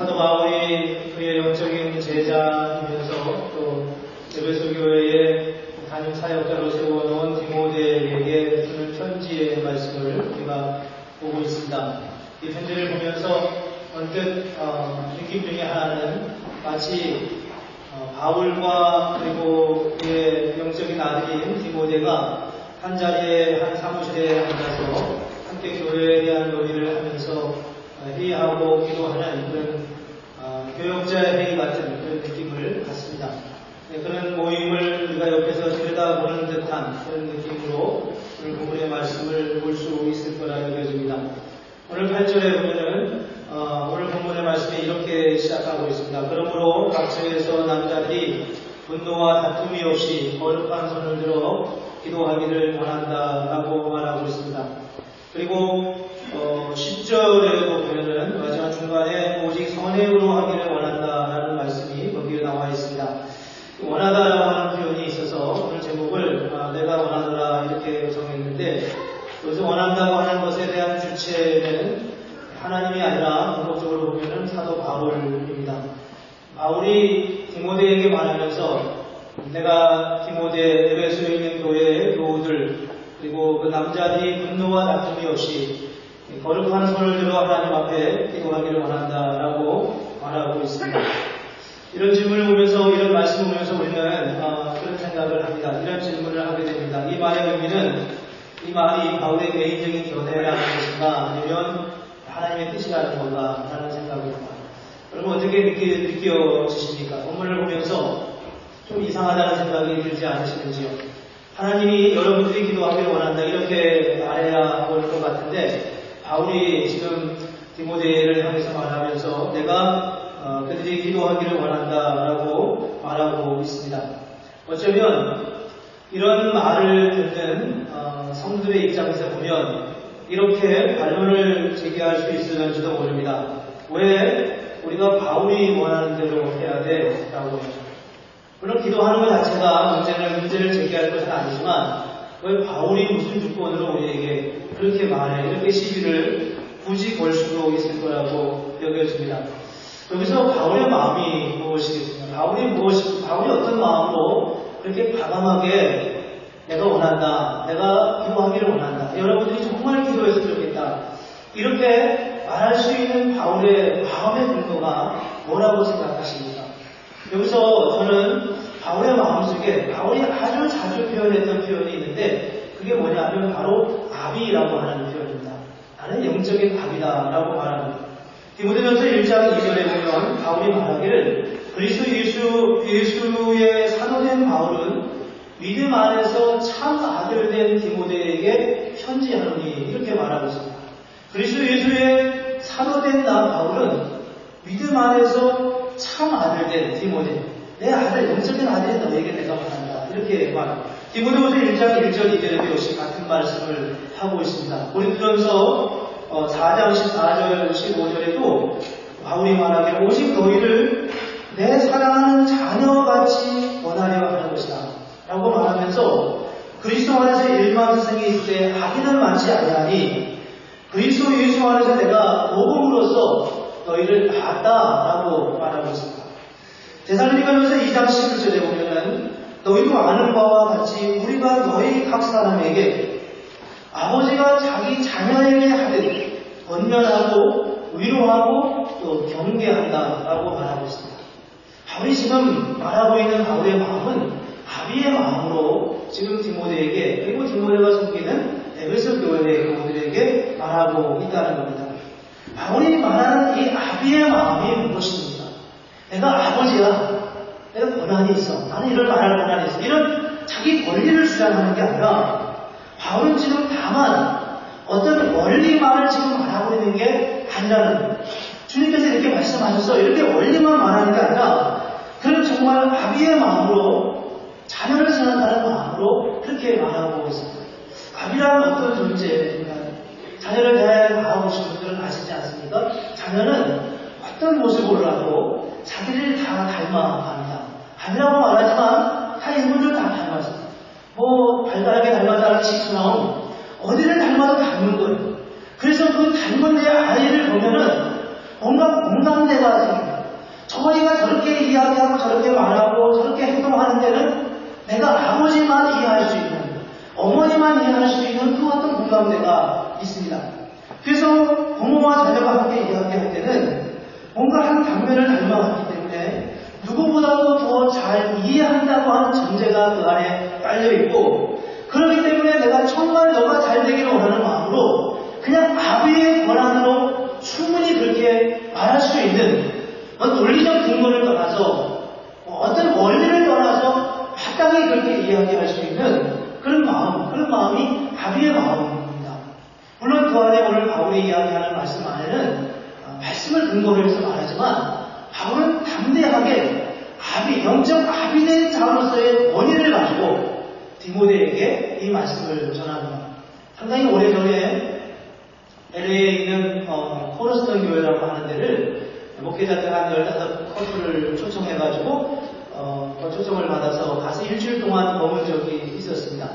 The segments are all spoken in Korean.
사도 바울이 그의 영적인 제자이면서 또 에베소 교회의 담임 사역자로 세워놓은 디모데에게 주는 편지의 말씀을 우리가 보고 있습니다. 이 편지를 보면서 언뜻 느낌 중에 하나는 마치 바울과 그리고 그의 영적인 아들인 디모데가 한 자리에 한 사무실에 앉아서 함께 교회에 대한 논의를 하면서 회의하고 기도하는 그런 교역자의 회의 같은 그런 느낌을 갖습니다. 그런 모임을 우리가 옆에서 들여다보는 듯한 그런 느낌으로 오늘 본문의 말씀을 볼 수 있을 거라 여겨집니다. 오늘 8절에 보면은 오늘 본문의 말씀이 이렇게 시작하고 있습니다. 그러므로 각처에서 남자들이 분노와 다툼이 없이 거룩한 손을 들어 기도하기를 원한다라고 말하고 있습니다. 그리고 10절에도 보면은 마지막 중간에 오직 선행으로 하기를 원한다라는 말씀이 거기에 나와 있습니다. 원하다라고 하는 표현이 있어서 오늘 제목을 내가 원하노라 이렇게 정했는데, 여기서 원한다고 하는 것에 대한 주체는 하나님이 아니라 본격적으로 보면은 사도 바울입니다. 바울이 디모데에게 말하면서 내가 디모데 에베소에 있는 교회의 교우들 그리고 그 남자들이 분노와 다툼이 없이 거룩한 손을 들어 하나님 앞에 기도하기를 원한다라고 말하고 있습니다. 이런 질문을 보면서, 이런 말씀을 보면서 우리는 그런 생각을 합니다. 이런 질문을 하게 됩니다. 이 말의 의미는, 이 말이 바울의 개인적인 견해라는 것인가, 아니면 하나님의 뜻이라는 건가 라는 생각입니다. 여러분 어떻게 느껴지십니까? 본문을 보면서 좀 이상하다는 생각이 들지 않으시는지요? 하나님이 여러분들이 기도하기를 원한다 이렇게 말해야 할 것 같은데, 바울이 지금 디모데를 향해서 말하면서 내가 그들이 기도하기를 원한다라고 말하고 있습니다. 어쩌면 이런 말을 듣는 성도들의 입장에서 보면 이렇게 반론을 제기할 수 있을지도 모릅니다. 왜 우리가 바울이 원하는 대로 해야 돼? 라고 해요. 물론 기도하는 것 자체가 문제를 제기할 것은 아니지만, 왜 바울이 무슨 조건으로 우리에게 그렇게 말해, 이렇게 시비를 굳이 걸 수도 있을 거라고 여겨집니다. 여기서 바울의 마음이 무엇이겠습니까? 바울이 어떤 마음으로 그렇게 과감하게 내가 원한다, 내가 기도하기를 원한다, 여러분들이 정말 기도했으면 좋겠다, 이렇게 말할 수 있는 바울의 마음의 근거가 뭐라고 생각하십니까? 여기서 저는 바울의 마음속에 바울이 아주 자주 표현했던 표현이 있는데, 그게 뭐냐면 바로 아비라고 하는 표현입니다. 나는 영적인 아비다 라고 말합니다. 디모데전서 1장 2절에 보면 바울이 말하기를 그리스도 예수의 사도된 바울은 믿음 안에서 참 아들된 디모데에게 편지하노니 이렇게 말하고 있습니다. 그리스도 예수의 사도된 나 바울은 믿음 안에서 참 아들된 디모데, 내 아들, 영적인 아들이 너에게 내가 바란다 이렇게 말합니다. 디모데후서 1장 1절 2절에도 역시 같은 말씀을 하고 있습니다. 고린도전서 4장 14절 15절에도 바울이 말하기를 오직 너희를 내 사랑하는 자녀같이 원하려 하는 것이다 라고 말하면서, 그리스도 안에서 일만 세상에 있을 때 악인은 많지 아니하니 그리스도 예수 안에서 내가 복음으로써 너희를 낳았다라고 말하고 있습니다. 데살로니가전서 2장 11절에 보면은 너희도 아는 바와 같이 우리가 너희 각 사람에게 아버지가 자기 자녀에게 하듯 권면하고 위로하고 또 경계한다라고 말하고 있습니다. 바울이 지금 말하고 있는 바울의 마음은 아비의 마음으로 지금 디모데에게, 그리고 디모데가 섬기는 에베소 교회의 교우들에게 말하고 있다는 겁니다. 바울이 말하는 이 아비의 마음이 무엇입니까? 내가 아버지야, 내가 권한이 있어, 나는 이걸 말할 권한이 있어, 이런 자기 권리를 주장하는 게 아니라, 바울은 지금 다만 어떤 원리만을 지금 말하고 있는 게 아니라는 거예요. 주님께서 이렇게 말씀하셔서 이렇게 원리만 말하는 게 아니라, 그는 정말 아비의 마음으로, 자녀를 생각하는 마음으로 그렇게 말하고 있습니다. 아비라는 어떤 존재입니까? 자녀를 대하고신 분들은 아시지 않습니까? 자녀는 어떤 모습으로라도 자기를 다 닮아갑니다. 아니라고 말하지만 다 인물들 다 닮았습니다. 발가락에 닮았다는 치수나움, 어디를 닮아도 닮은 거예요. 그래서 그 닮은 내 아이를 보면은 뭔가 공감대가 생깁니다. 저희가 저렇게 이야기하고 저렇게 말하고 저렇게 행동하는 데는 내가 아버지만 이해할 수 있는, 어머니만 이해할 수 있는 그 어떤 공감대가 있습니다. 그래서 부모와 자녀가 함께 이야기할 때는 뭔가 한 장면을 닮아갔기 때문에 누구보다도 더 잘 이해한다고 하는 전제가 그 안에 깔려있고, 그렇기 때문에 내가 정말 너가 잘 되기를 원하는 마음으로 그냥 아비의 권한으로 충분히 그렇게 말할 수 있는 논리적 근거를 떠나서 어떤 원리를 떠나서 마땅히 그렇게 이야기할 수 있는 그런 마음이 아비의 마음입니다. 물론 그 안에 오늘 바울이 이야기하는 말씀 안에는 말씀을 근거로 해서 말하지만 바울은 담대하게 영적 아비된 자로서의 원인을 가지고 디모데에게 이 말씀을 전합니다. 상당히 오래전에 LA에 있는 코너스턴 교회라고 하는 데를 목회자들 한 15커플을 초청해가지고 초청을 받아서 가서 일주일 동안 머문 적이 있었습니다.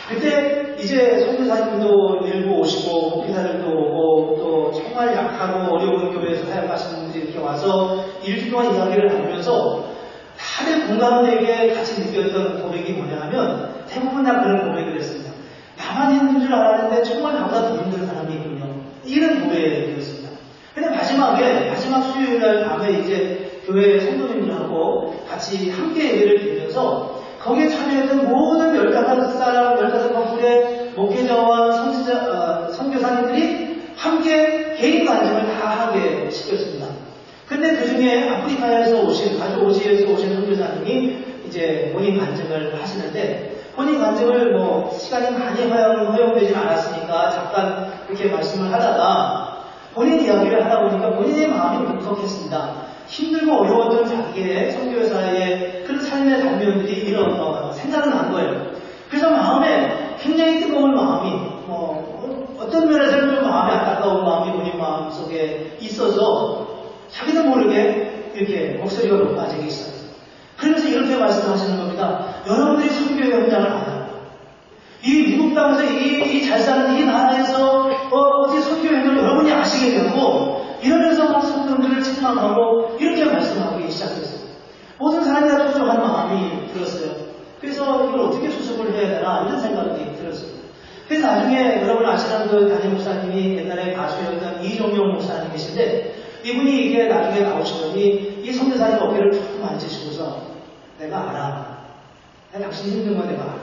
그때 이제 선교사님도 일부 오시고 목회자들도 오고 또 정말 약하고 어려운 교회에서 사역하시는 분들이 이렇게 와서 일주일 동안 이야기를 하면서 다들 공감되게 같이 느꼈던 고백이 뭐냐 하면 대부분 다 그런 고백을 했습니다. 나만 힘든 줄 알았는데 정말 나보다 더 힘든 사람이 있군요. 이런 고백이었습니다. 근데 마지막 수요일날 밤에 이제 교회 성도님들하고 같이 함께 예배를 드리면서 거기에 참여했던 모든 15커플의 목회자와 선교사님들이 함께 개인 간증을 다 하게 시켰습니다. 근데 그 중에 아프리카에서 오신, 아주 오지에서 오신 선교사님이 이제 본인 간증을 하시는데, 본인 간증을 시간이 많이 허용되진 않았으니까 잠깐 이렇게 말씀을 하다가 본인 이야기를 하다 보니까 본인의 마음이 울컥했습니다. 힘들고 어려웠던 자기의 선교사의 그런 삶의 장면들이 생각은 난 거예요. 그래서 마음에 굉장히 뜨거운 마음이, 어떤 면에서는 좀 마음이 안타까운 마음이 본인 마음 속에 있어서 자기도 모르게 이렇게 목소리가 높아지기 시작했어요. 그러면서 이렇게 말씀하시는 겁니다. 여러분들이 선교의 현장을 알아요. 이 미국 땅에서 이 잘 사는 이 나라에서 어떻게 선교의 현장을 여러분이 아시게 되고, 이러면서 막 성도들을 책망하고 이렇게 말씀하기 시작했어요. 모든 사람이 다 초조한 마음이 들었어요. 그래서 이걸 어떻게 수습을 해야 되나 이런 생각이 들었어요. 그래서 나중에 여러분 아시는 그 담임 목사님이 옛날에 가수였던 이종용 목사님이신데, 이분이 이게 나중에 나오시더니 이 선교사님 어깨를 툭 만지시고서 내가 알아. 당신 힘든 거 내가 알아.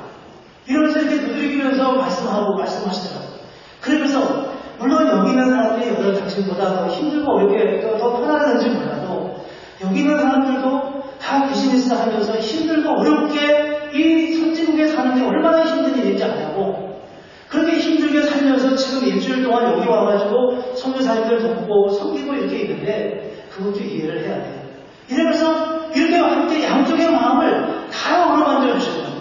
이러면서 이렇게 두드리면서 말씀하시더라고요. 그러면서 물론 여기 있는 사람들이 여러 당신보다 더 힘들고 어렵게 더 편안한지 몰라도 여기 있는 사람들도 다 비즈니스 하면서 힘들고 어렵게 이 선진국에 사는 게 얼마나 힘든 일인지 아냐고, 그렇게 힘들게 살면서 지금 일주일 동안 여기 와가지고 선교사님들 돕고 섬기고 이렇게 있는데 그것도 이해를 해야 돼요. 이러면서 이렇게 함께 양쪽의 마음을 다 어루만져 주시는 거예요.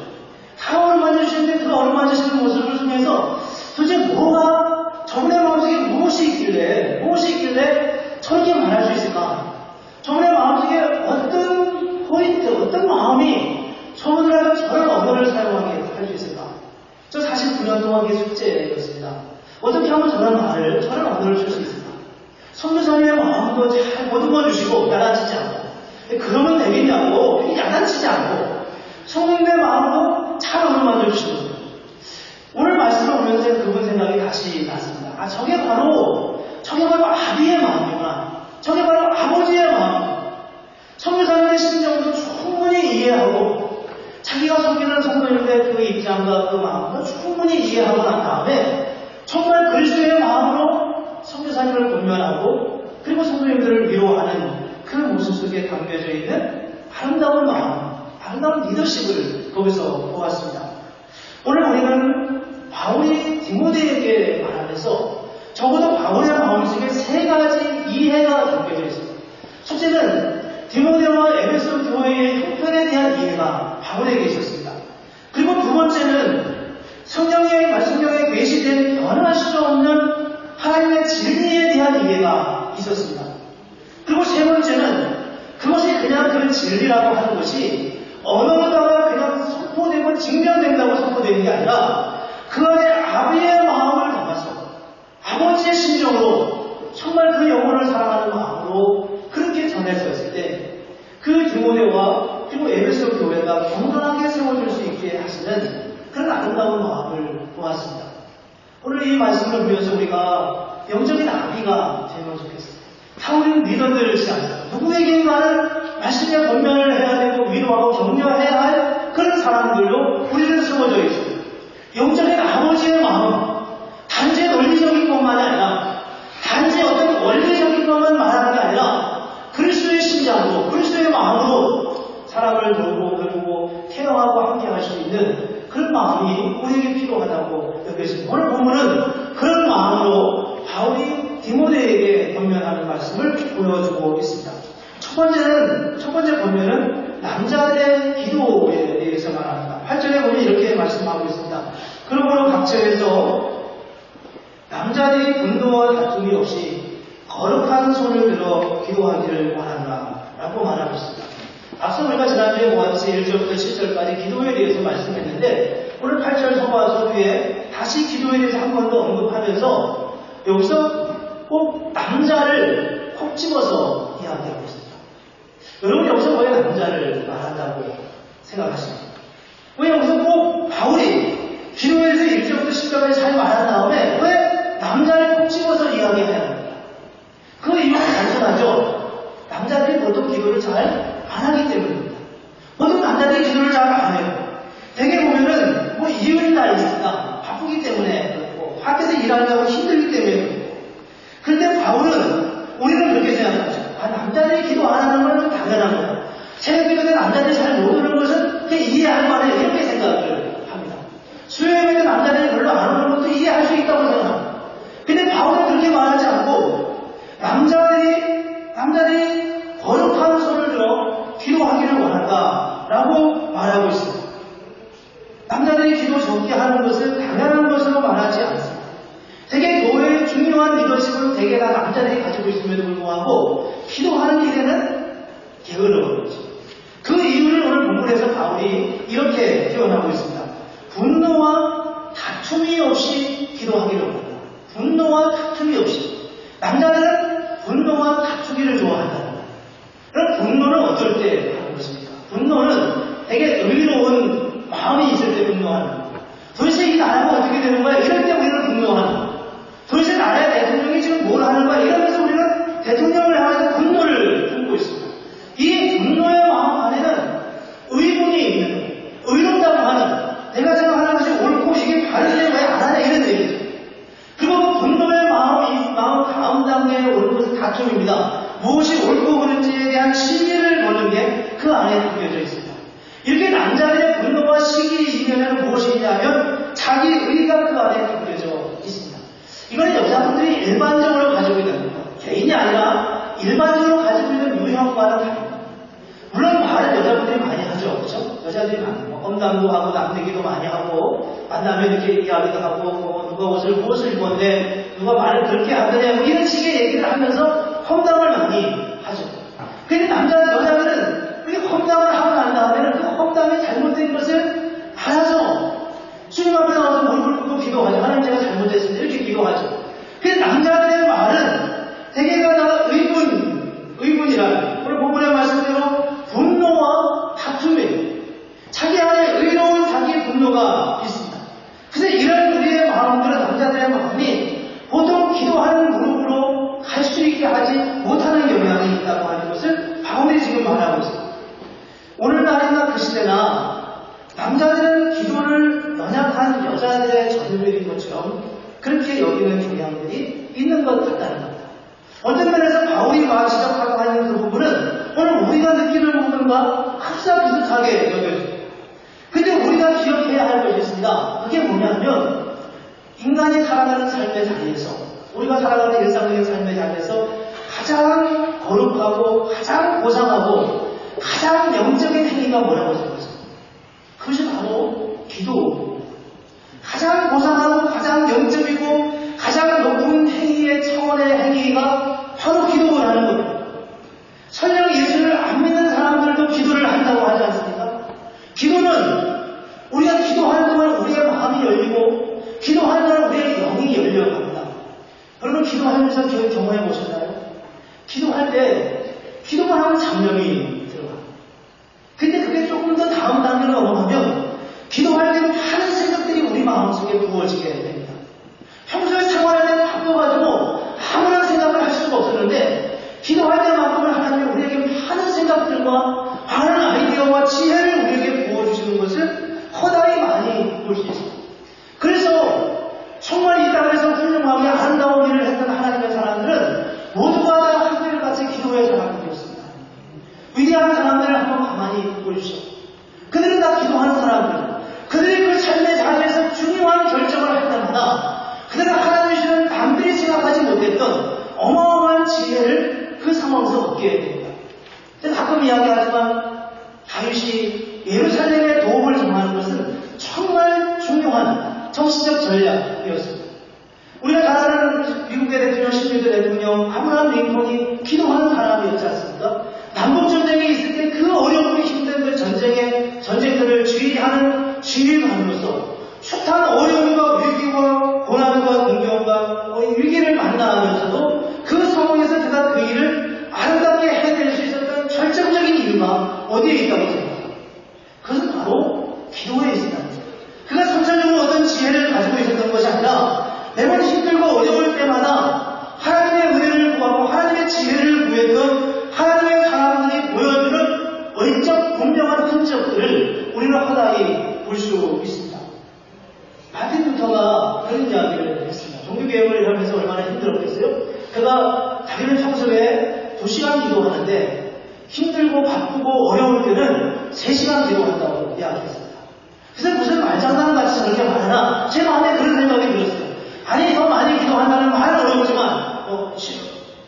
다 어루만져 주시는데 그 어루만지시는 모습을 통해서 도대체 저분의 마음속에 무엇이 있길래 저렇게 말할 수 있을까? 저분의 마음속에 어떤 포인트, 어떤 마음이 저분들한테 저런 언어를 사용하게 할 수 있을까? 저 49년 동안 숙제였습니다. 어떻게 하면 저런 언어를 쓸 수 있을까? 선교사님의 마음도 잘 보듬어 주시고 야단치지 않고, 그러면 되겠냐고 야단치지 않고 성령의 마음도 잘 어루만져 주시는 거예요. 오늘 말씀을 보면서 그분 생각이 다시 났습니다. 저게 바로 아비의 마음이구나. 저게 바로 아버지의 마음. 선교사님의 심정도 충분히 이해하고 자기가 섬기는 성도님들의 그 입장과 그 마음도 충분히 이해하고 난 다음에 정말 그리스도의 마음으로 선교사님을 권면하고 그리고 성도님들을 위로하는 그 모습 속에 담겨져 있는 아름다운 마음, 아름다운 리더십을 거기서 보았습니다. 오늘 우리는 바울이 디모데에게 말하면서 적어도 바울의 마음속에 3가지 이해가 담겨져 있습니다. 첫째는 디모데와 에베소 교회의 형편에 대한 이해가 바울에게 있었습니다. 그리고 두 번째는 성경에 계시된 변할 수 없는 하나님의 진리에 대한 이해가 있었습니다. 그리고 세 번째는 그것이 그냥 그 진리라고 하는 것이 언어로다가 그냥 선포되고 증명된다고 선포되는 게 아니라 그 안에 아비의 마음을 담아서 아버지의 심정으로 정말 그 영혼을 사랑하는 마음으로 그렇게 전했었을 때 그 디모데와 그리고 에베소 교회가 건강하게 세워질 수 있게 하시는 그런 아름다운 마음을 보았습니다. 오늘 이 말씀을 보면서 우리가 영적인 아비가 되면 좋겠습니다. 다 우리는 리더들이지 않습니까? 누구에게인가는 말씀의 권면을 해야 되고 위로하고 격려해야 할 그런 사람들로 우리는 세워져 있습니다. 영적인 아버지의 마음, 단지 논리적인 것만이 아니라 단지 어떤 원리적인 것만 말하는 게 아니라 그리스도의 심장으로 그리스도의 마음으로 사람을 돌보고 그리고 태영하고 함께 할 수 있는 그런 마음이 우리에게 필요하다고 여겨집니다. 오늘 본문은 그런 마음으로 바울이 디모데에게 권면하는 말씀을 보여주고 있습니다. 첫 번째 권면은 남자들의 기도에 대해서 말합니다. 8절에 보면 이렇게 말씀하고 있습니다. 그러므로 각처에서 남자들이 분노와 다툼이 없이 거룩한 손을 들어 기도하기를 원한다 라고 말하고 있습니다. 앞서 우리가 지난주에 보았듯이 1절부터 7절까지 기도에 대해서 말씀했는데 오늘 8절 서부와 뒤에 다시 기도에 대해서 한 번 더 언급하면서 여기서 꼭 남자를 콕 집어서 이야기하고 있습니다. 여러분 여기서 왜 남자를 말한다고 생각하십니까? 왜 여기서 꼭 바울이 기도에 대해서 1절부터 10절까지 잘 말한 다음에 왜 남자를 콕 집어서 이야기해야 합니까? 그 이유는 단순하죠. 남자들이 보통 기도를 잘 안 하기 때문입니다. 보통 남자들이 기도를 잘 안 해요. 대개 보면은 뭐 이유는 다 있으니까 바쁘기 때문에 그렇고 밖에서 일하려고 힘들기 때문에 그렇고. 그런데 바울은 우리는 그렇게 생각하죠. 남자들이 기도 안 하는 건 당연한 거야. 새벽기도에 남자들이 잘 못 오는 것은 그냥 이해할 만해 이렇게 생각을 합니다. 수요예배에 남자들이 별로 안 오는 것도 이해할 수 있다고 생각합니다. 근데 바울은 그렇게 말하지 않고 남자들이 거룩한 손을 들어 기도하기를 원한다라고 말하고 있습니다. 남자들이 기도 적게 하는 것은 당연한 것으로 말하지 않습니다. 되게 교회의 중요한 리더십을 대개 다 남자들이 가지고 있음에도 불구하고 기도하는 일에는 게으름을 거죠. 그 이유를 오늘 본문에서 바울이 이렇게 표현하고 있습니다. 분노와 다툼이 없이 기도하기를 원한다. 분노와 다툼이 없이. 남자들은 분노와 다투기를 좋아한다. 그럼 분노는 어떨 때 하는 것입니까? 분노는 되게 의로운 마음이 있을 때 분노하는 거예요. 도대체 이 나라가 어떻게 되는 거야? 이럴 때 우리는 분노하는 거예요. 도대체 나라의 대통령이 지금 뭘 하는 거야? 이러면서 우리는 대통령을 향해서 분노를 품고 있습니다. 이 분노의 마음 안에는 의문이 있는 거예요. 의롭다고 하는, 내가 생각하는 것이 옳고 이게 바른데 왜 안 하냐 이런 얘기죠. 그리고 분노의 마음 다음 단계에 오는 것은 다툼입니다. 무엇이 옳고 그른지에 대한 시비를 거는 게 그 안에 담겨져 있습니다. 이렇게 남자들의 분노와 시기 이면에는 무엇이 있냐면 자기 의가 그 안에 담겨져 있습니다. 이거는 여자분들이 일반적으로 가지고 있는 겁니다. 개인이 아니라 일반적으로 가지고 있는 유형과는 다릅니다. 물론 말은 여자분들이 많이 하죠. 그렇죠? 여자들이 많이 험담도 하고 남대기도 많이 하고 만나면 이렇게 이야기도 하고 누가 무엇을 입었는데 누가 말을 그렇게 하느냐 뭐 이런 식의 얘기를 하면서 험담을 많이 하죠. 근데 여자들은 그렇게 험담을 하고 난 다음에는 그 험담이 잘못된 것을 알아서 주님 앞에 나와서 무릎을 꿇고 기도하죠. 하나님 제가 잘못했습니다. 이렇게 기도하죠. 근데 남자들의 말은 대개가 다 의문이라는 오늘 본문의 말씀대로 분노와 다툼이에요. 자기 안에 의로운 자기의 분노가 있습니다. 그래서 이런 우리의 마음들은 남자들의 마음이 보통 기도하는 무릎으로 갈 수 있게 하지 못하는 경향이 있다고 하는 것을 바울이 지금 말하고 있습니다. 오늘날이나 그 시대나 남자들은 기도를 연약한 여자들의 전율인 것처럼 그렇게 여기는 경향들이 있는 것 같다는 겁니다. 어떤 면에서 바울이 지적하고 하는 그 부분은 오늘 우리가 느끼는 부분과 흡사 비슷하게 여겨집니다. 근데 우리가 기억해야 할 것이 있습니다. 그게 뭐냐면 인간이 살아가는 삶의 자리에서 우리가 살아가는 일상적인 삶의 자리에서 가장 거룩하고 가장 고상하고 가장 영적인 행위가 뭐라고 생각하십니까? 그것이 바로 기도. 가장 고상하고 가장 영적이고 가장 높은 행위의 차원의 행위가 바로 기도를 하는 겁니다. 설령 예수를 안 믿는 사람들도 기도를 한다고 하지 않습니까? 기도는 우리가 기도하는 동안 우리의 마음이 열리고 기도하는 동안 우리의 영이 열려갑니다. 여러분 기도하면서 경험해 보셨나요? 기도만 하면 잡념이 들어가. 근데 그게 조금 더 다음 단계로 넘어가면 기도할 때 많은 생각들이 우리 마음속에 부어지게 됩니다. 평소에 생활할 때 바빠가지고 아무런 생각을 할 수가 없었는데 기도할 때만큼은 하나님이 우리에게 많은 생각들과 많은 아이디어와 지혜를 우리에게 부어주시는 것을 허다히 많이 볼 수 있습니다. 그래서 정말 이 땅에서 훌륭하게 아름다운 일을 했던 하나님의 사람들은 모두가 다 한결같이 기도의 사람들이었습니다. 위대한 사람들을 한번 가만히 보여주시오. 그들은 다 기도하는 사람들. 그들이 그 삶의 자리에서 중요한 결정을 할 때마다 그들은 하나님이 주는 남들이 생각하지 못했던 어마어마한 지혜를 그 상황에서 얻게 됩니다. 가끔 이야기하지만 다윗이 예루살렘의 도움을 정하는 것은 정말 중요한 정치적 전략이었습니다. 우리가 잘 아는 미국의 대통령, 신유대 대통령 아브라함 링컨이 기도하는 사람이었지 않습니까? 남북전쟁이 있을 때 그 어렵고 힘든 그 전쟁들을 주의하는 지휘관으로서 숱한 어려움과 위기와 고난과 공경과 위기를 만나면서도 그 상황에서 그가 그 일을 아름답게 해낼 수 있었던 결정적인 이유가 어디에 있다고 생각합니다. 그것은 바로 기도에 있습니다. 그가 선천적으로 어떤 지혜를 가지고 있었던 것이 아니라 매번 힘들고 어려울 때마다 하나님의 은혜를 구하고 하나님의 지혜를 구했던 하나님의 사람들이 보여주는 원적 분명한 흔적들을 우리는 허다히 볼 수 있습니다. 마틴 루터가 그런 이야기를 했습니다. 종교개혁을 하면서 얼마나 힘들었겠어요? 그가 자기는 평소에 2시간 기도하는데 힘들고 바쁘고 어려울 때는 3시간 기도한다고 이야기했습니다. 그래서 무슨 말장난같이 저렇게 말하나 제 마음에 그런 생각이 들었어요. 아니 더 많이 기도한다는 말은 어려우지만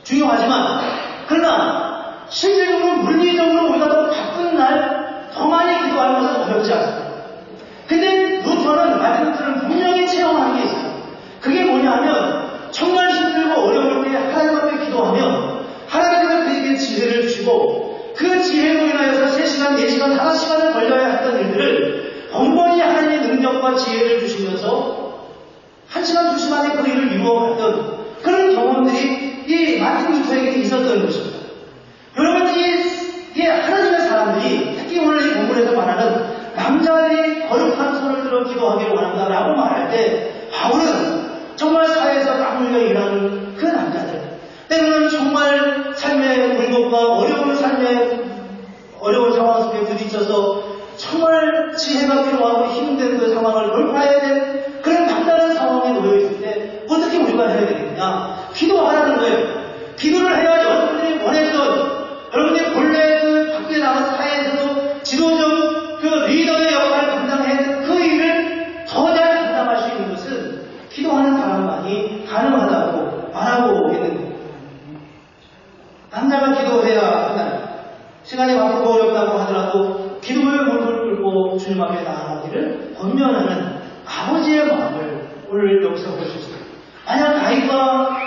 중요하지만 그러나 실질적으로 물리적으로 우리가 더 바쁜 날 더 많이 기도하는 것은 어렵지 않습니다. 근데 루터는 마틴 루터는 분명히 체험하는 게 있어요. 그게 뭐냐면 정말 힘들고 어려울 때 하나님 앞에 기도하면 하나님께서 그에게 지혜를 주시고 그 지혜로 인하여서 3시간, 4시간, 5시간을 걸려야 했던 일들을 번번이 하나님의 능력과 지혜를 주시면서 1시간, 2시간에 그 일을 이루어갔던 그런 경험들이 이 마틴 루터에게 있었던 것입니다. 여러분, 이 하나님의 사람들이 특히 오늘 이 본문에서 말하는 남자들이 거룩한 손을 들어 기도하기를 원한다라고 말할 때 바울은 정말 사회에서 땀 흘려 일하는 그 남자들 때로는 정말 삶의 굴곡과 어려운 상황 속에 부딪혀서 정말 지혜가 필요하고 힘든 그 상황을 돌파해야 될 그런 남다른 상황에 놓여 있을 때 어떻게 우리가 해야 되겠냐? 기도하라는 거예요. 기도를 해야 여러분들이 원했던 여러분들이 본래 그 밖에 나간 사회에서도 지도적 그 리더의 역할을 감당해야 되는 그 일을 더 잘 감당할 수 있는 것은 기도하는 사람만이 가능하다고 말하고 있는 거예요. 남자가 기도해야 한다. 시간이 바쁘고 어렵다고 하더라도 기도의 무릎을 꿇고 주님 앞에 나아가기를 권면하는 아버지의 마음을 오늘 여기서 볼 수 있습니다.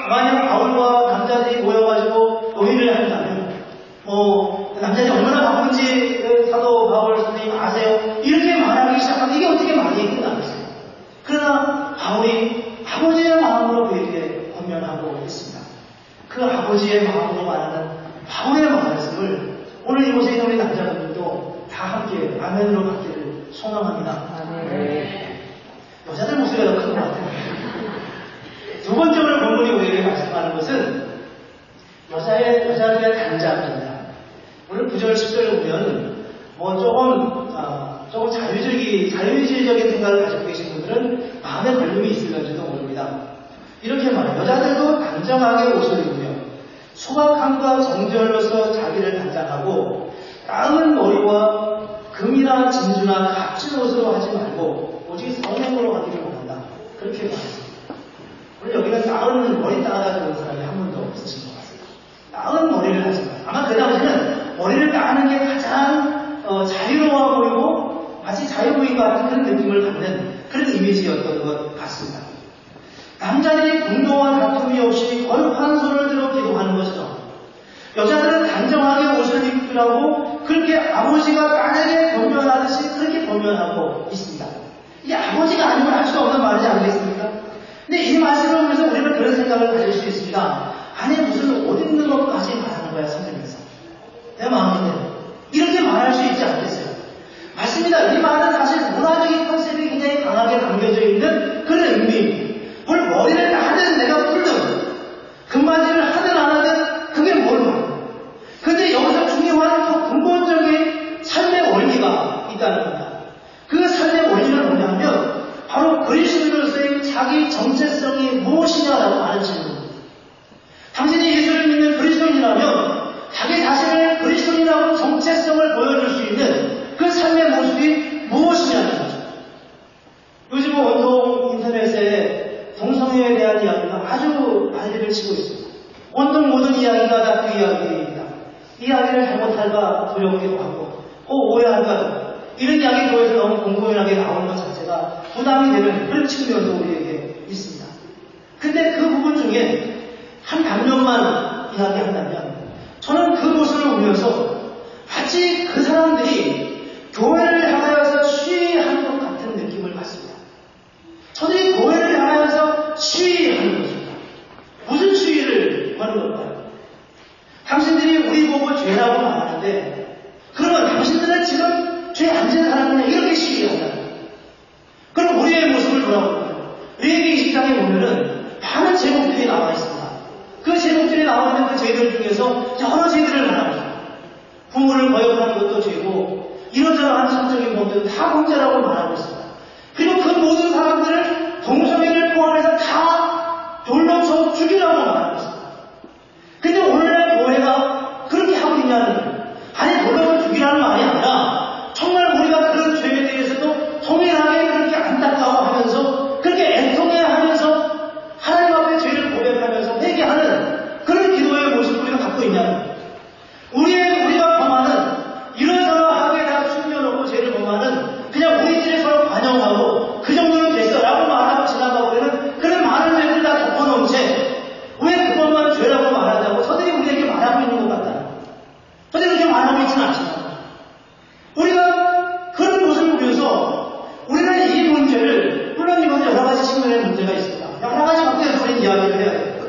만약 바울과 남자들이 모여가지고 논의를 한다면 남자들이 얼마나 바쁜지 사도 바울 선생님 아세요? 이렇게 말하기 시작하면 이게 어떻게 말이 끝나겠어요? 그러나 바울이 아버지의 마음으로 그에게 권면하고 있습니다. 그 아버지의 마음으로 말하는 바울의 말씀을 오늘 이곳에 있는 우리 남자분들도 다 함께 아멘으로 받기를 소망합니다. 여자들 목소리가 더 큰 것 같아요. 두 번째 오늘 본문이 우리에게 말씀하는 것은 여자들의 단장입니다. 오늘 9절 10절을 보면 조금 자유주의적인 생각을 가지고 계신 분들은 마음에 걸림이 있을런지도 모릅니다. 이렇게 말해요. 여자들도 단정하게 옷을 입으며 소박함과 정절로서 자기를 단장하고 까은 머리와 금이나 진주나 값진 옷으로 하지 말고 오직 성행으로 하기를 원한다. 그렇게 말했습니다. 오늘 여기는 까은 머리 따다 주는 사람이 한 분도 없으신 것 같습니다. 까은 머리를 하지 마요. 아마 그 당시에는 머리를 따는 게 가장 자유로워 보이고 마치 자유부인 것 같은 그런 느낌을 갖는 그런 이미지였던 것 같습니다. 남자들이 분노와 다툼이 없이 거룩한 손을 들어 기도하는 것처럼 여자들은 단정하게 옷을 입으라고 그렇게 아버지가 딸에게 권면하듯이 그렇게 권면하고 있습니다. 이게 아버지가 아니면 할 수 없는 말이지 않겠습니까? 근데 이 말씀을 보면서 우리는 그런 생각을 가질 수 있습니다. 아니 무슨 옷 입는 것까지 말하는 거야 선생님께서. 이 아기를 잘못할까 두려우기도 하고 오해할까 이런 이야기 교회에서 너무 공공연하게 나오는 것 자체가 부담이 되는 그런 측면도 우리에게 있습니다. 근데 그 부분 중에 한 단면만 이야기한다면 저는 그 모습을 보면서 마치 그 사람들이 교회를 향하여서 시위하는 것 같은 느낌을 받습니다. 저들이 교회를 향하여서 시위하는 것입니다. 무슨 시위를 하는 걸까요? 당신들이 우리 보고 죄라고 말하는데 그러면 당신들은 지금 죄 안 지은 사람이냐 이렇게 시위한다. 그럼 우리의 모습을 돌아보면 레위기 20장에 보면은 많은 제목들이 나와 있습니다. 그 제목들이 나와 있는 그 죄들 중에서 여러 죄들을 말하고 있습니다. 부모를 거역하는 것도 죄고 이런저런 성적인 범죄도 다 범죄라고 말하고 있습니다. 그리고 그 모든 사람들을 동성애를 포함해서 다 돌로 쳐 죽이라고 말하고 있습니다. 근데 오늘날 교회가 그렇게 하고 있냐는 거예요. 아니 돌로 죽이라는 말이 아니라 정말 우리가 그런 죄에 대해서도 동일하게 그렇게 안타까워하면서 그렇게 애통해하면서 하나님 앞에 죄를 고백하면서 회개하는 그런 기도의 모습을 우리가 갖고 있냐는 거예요. 우리가 범하는 이런저런하게 다 숨겨놓고 죄를 범하는 그냥 우리들이 서로 반영하고 그 정도는 됐어라고 말하고 지나가고 그러는 그런 많은 죄를 다 덮어놓은 채 왜 그것만 죄라고 말하자고 저들이 우리에게 말하고 있는 것 같다. 저들이 그렇게 말하고 있지는 않지만 우리가 그런 모습을 보면서 우리는 이 문제를 물론 이건 여러 가지 측면의 문제가 있습니다. 여러 가지 방법에서 우리는 이야기를 해야 돼요.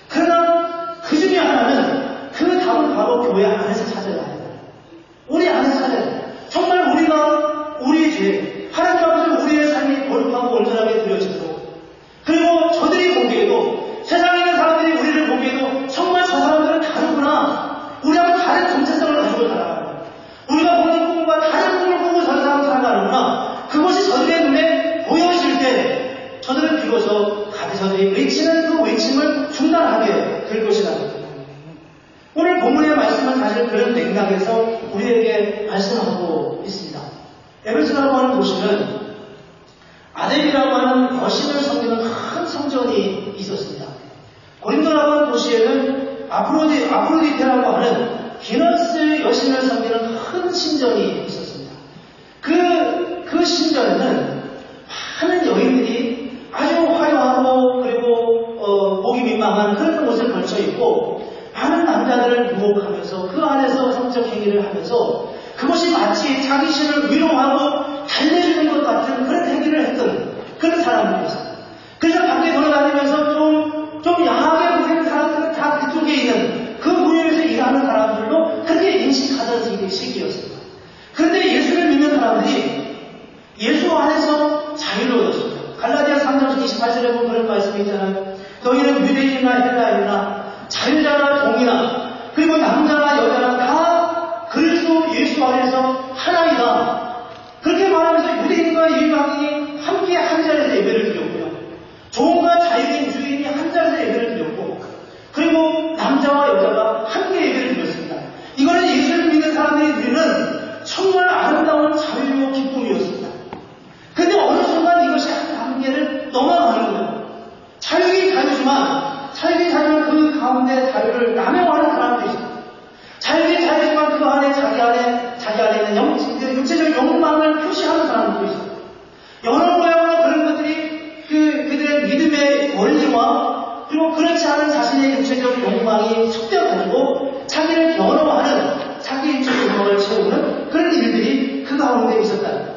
그러나 그 중에 하나는 그 답은 바로 교회 안에서 찾아야 합니다. 우리 안에서 찾아야 돼요. 정말 우리가 우리의 죄, 하나님 앞에서 우리의 삶이 거룩하고 온전하게 드려지도록 그리고 저들이 보기에도 세상에 있는 사람들이 우리를 보기에도 정말 저 사람들은 다르구나. 우리하고 다른 정체성을 가지고 살아가는 우리가 보는 꿈과 다른 꿈을 꾸고 저 사람 살아가는구나. 그것이 저들의 눈에 보여질 때 저들은 비로소 저들이 외치는 그 외침을 중단하게 될 것이라는 거예요. 오늘 본문의 말씀은 사실 그런 맥락에서 우리에게 말씀하고 있습니다. 에베소라고 하는 도시는 아델이라고 하는 여신을 섬기는 큰 성전이 있었습니다. 고린도라고 하는 도시에는 아프로디테라고 하는 비너스 여신을 섬기는 큰 신전이 있었습니다. 그 신전에는 많은 여인들이 아주 화려하고 그리고 보기 민망한 그런 옷을 걸쳐 입고 많은 남자들을 유혹하면서 그 안에서 성적 행위를 하면서 그것이 마치 자기 신을 위로하고 달래주는 것 같은 그런 행위를 했던 그런 사람들이었어요. 그래서 밖에 돌아다니면서 좀 야하게 보이는 사람들은 다 그쪽에 있는 그 부류에서 일하는 사람들로 그렇게 인식하던 시기였습니다. 그런데 예수를 믿는 사람들이 예수 안에서 자유를 얻었습니다. 갈라디아 3장 28절에 보면 그런 말씀이 있잖아요. 너희는 유대인이나 헬라인이나 자유자나 동이나 그리고 남자나 여자나 다 그리스도 예수 안에서 하나이다. 그렇게 말하면서 유대인과 이방인이 함께 한 자리에서 예배를 드렸고요. 종과 자유인 주인이 한 자리에서 예배를 드렸고 그리고 남자와 여자가 함께 예배를 드렸습니다. 이거는 예수를 믿는 사람들이 누리는 정말 아름다운 자유와 기쁨이었습니다. 근데 어느 순간 이것이 한 단계를 넘어가는 거예요. 자유인 자유지만 그 가운데 자유를 남용하는 사람들이 있습니다. 자유인 자유지만 그 안에 자기 안에 있는 육체적 욕망을 표시하는 사람들도 있습니다. 여러 모양으로 그런 것들이 그들의 믿음의 원리와 그리고 그렇지 않은 자신의 육체적 욕망이 섞여가지고 자기를 변호하는 자기 육체적 욕망을 채우는 그런 일들이 그 가운데 있었다.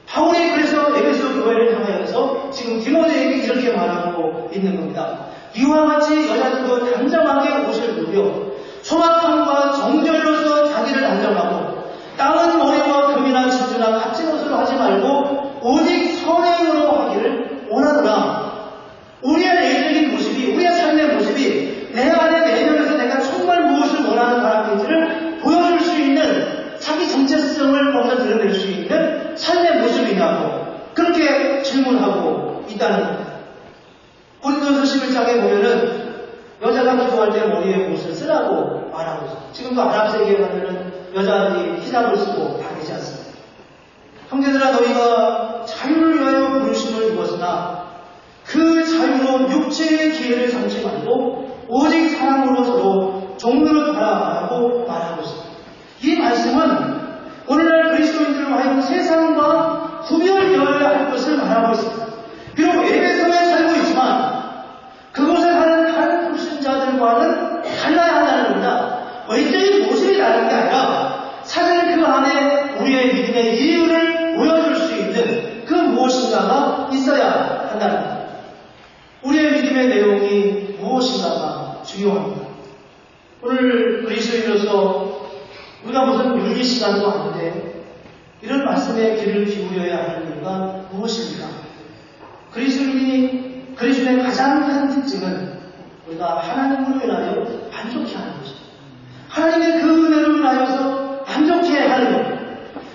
바울이 그래서 에베소 교회를 향하여서 지금 디모데에게 이렇게 말하고 있는 겁니다. 이와 같이 여자들도 단정하게 옷을 누려 소박함과 정결로서 자기를 단정하고 땅은 머리와 금이나 진주나 값진 옷으로 하지 말고 오직 선행으로 하기를 원하노라. 우리의 내적인 모습이 우리의 삶의 모습이 내 안에 내면에서 내가 정말 무엇을 원하는 사람인지를 보여줄 수 있는 자기 정체성을 먼저 드러낼 수 있는 삶의 모습이냐고 그렇게 질문하고 있다는 겁니다. 고린도서 11장에 보면은 여자가 기도할 때 머리에 옷을 쓰라고 말하고 있어요. 지금도 아랍 세계에 가면은 여자들이 히잡을 쓰고 다니지 않습니다. 형제들아 너희가 자유를 위하여 부르심을 입었으나 그 자유로 육체의 기회를 삼지 말고 오직 사랑으로 서로 종로를 바라라고 말합니다. 모습이 다른 게 아니라 사실 그 안에 우리의 믿음의 이유를 보여줄 수 있는 그 무엇인가가 있어야 한다는 것. 우리의 믿음의 내용이 무엇인가가 중요합니다. 오늘 그리스도인으로서 우리가 무슨 율리 시간도 아닌데 이런 말씀에 귀를 기울여야 하는 이유가 무엇입니까? 그리스도인의 가장 큰 특징은 우리가 하나님으로 인하여 만족해 하는 것입니다. 하나님의 그 은혜로 인하여서 만족해 하는 것.